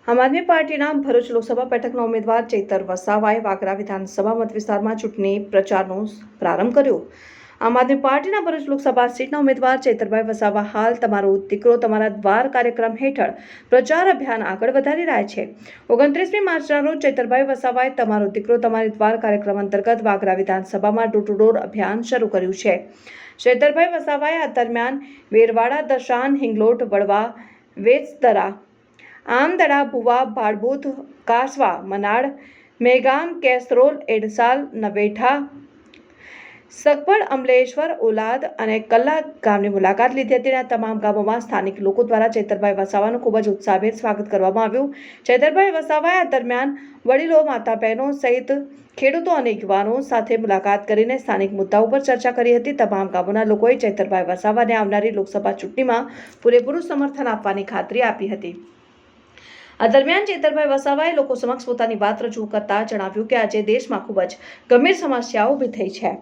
આમ આદમી પાર્ટીના ભરૂચ લોકસભા બેઠકના ઉમેદવાર ચૈતર વસાવાએ વાગરા વિધાનસભા મત વિસ્તારમાં ચૂંટણી પ્રચારનો પ્રારંભ કર્યો। આમ આદમી પાર્ટીના ભરૂચ લોકસભા સીટના ઉમેદવાર ચૈતરભાઈ વસાવા હાલ તમારો દીકરો તમારા દ્વાર કાર્યક્રમ હેઠળ પ્રચાર અભિયાન આગળ વધારી રહ્યા છે। 29મી માર્ચના રોજ ચૈતરભાઈ વસાવાએ તમારો દીકરો તમારી દ્વાર કાર્યક્રમ અંતર્ગત વાગરા વિધાનસભામાં ડોર ટુ ડોર અભિયાન શરૂ કર્યું છે। ચૈતરભાઈ વસાવાએ આ દરમિયાન વેરવાડા, દશાન, હિંગલોટ, વડવા, વેચદરા, આમદડા, ભુવા, ભાડભૂત, કાસવા, મનાડ, મેગામ, કેસરોલ, એડસાલ, નવેઠા, સગપડ, અમલેશ્વર, ઓલાદ અને કલ્લા ગામની મુલાકાત લીધી હતી। આ તમામ ગામોમાં સ્થાનિક લોકો દ્વારા ચૈતરભાઈ વસાવાનું ખૂબ જ ઉત્સાહભેર સ્વાગત કરવામાં આવ્યું। ચૈતરભાઈ વસાવાએ આ દરમિયાન વડીલો, માતા બહેનો સહિત ખેડૂતો અને યુવાનો સાથે મુલાકાત કરીને સ્થાનિક મુદ્દાઓ પર ચર્ચા કરી હતી। તમામ ગામોના લોકોએ ચૈતરભાઈ વસાવાને આવનારી લોકસભા ચૂંટણીમાં પૂરેપૂરું સમર્થન આપવાની ખાતરી આપી હતી। આ દરમિયાન ચૈતરભાઈ વસાવાએ લોકો સમક્ષ પોતાની વાત રજૂ કરતા જણાવ્યું કે આજે દેશમાં ખૂબ જ ગંભીર સમસ્યાઓ ઊભી થઈ છે।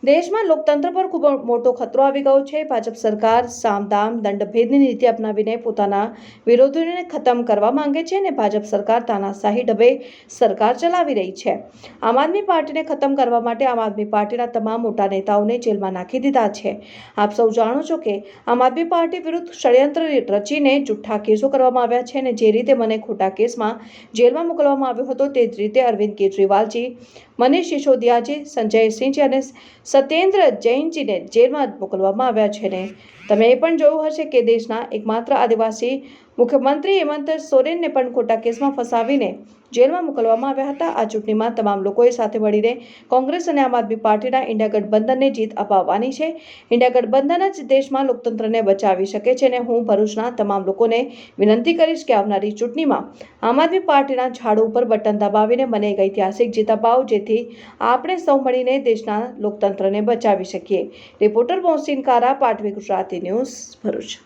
દેશમાં લોકતંત્ર પર ખૂબ મોટો ખતરો આવી ગયો છે। ભાજપ સરકાર સામદામ દંડભેદની નીતિ અપનાવીને પોતાના વિરોધીઓને ખતમ કરવા માંગે છે અને ભાજપ સરકાર તાનાશાહી ઢબે સરકાર ચલાવી રહી છે। આમ આદમી પાર્ટીને ખતમ કરવા માટે આમ આદમી પાર્ટીના તમામ મોટા નેતાઓને જેલમાં નાખી દીધા છે। આપ સૌ જાણો છો કે આમ આદમી પાર્ટી વિરુદ્ધ ષડયંત્ર રચીને જુઠ્ઠા કેસો કરવામાં આવ્યા છે અને જે રીતે મને ખોટા કેસમાં જેલમાં મોકલવામાં આવ્યો હતો તે જ રીતે અરવિંદ કેજરીવાલજી, મનીષ સિસોદિયાજી, સંજય સિંહજી અને સત્યેન્દ્ર જૈનજીને જેલમાં મોકલવામાં આવ્યા છે। ને તમે એ પણ જોયું હશે કે દેશના એકમાત્ર આદિવાસી મુખ્યમંત્રી હેમંત સોરેનને પણ ખોટા કેસમાં ફસાવીને જેલમાં મોકલવામાં આવ્યા હતા। આ ચૂંટણીમાં તમામ લોકોએ સાથે મળીને કોંગ્રેસ અને આમ આદમી પાર્ટીના ઇન્ડિયા ગઠબંધનને જીત અપાવવાની છે। ઇન્ડિયા ગઠબંધન જ દેશમાં લોકતંત્રને બચાવી શકે છે અને હું ભરૂચના તમામ લોકોને વિનંતી કરીશ કે આવનારી ચૂંટણીમાં આમ આદમી પાર્ટીના ઝાડુ ઉપર બટન દબાવીને મને એક ઐતિહાસિક જીત અપાવો જેથી આપણે સૌ મળીને દેશના લોકતંત્રને બચાવી શકીએ। રિપોર્ટર મોહસિન કારા, પાટવી ગુજરાતી ન્યૂઝ, ભરૂચ।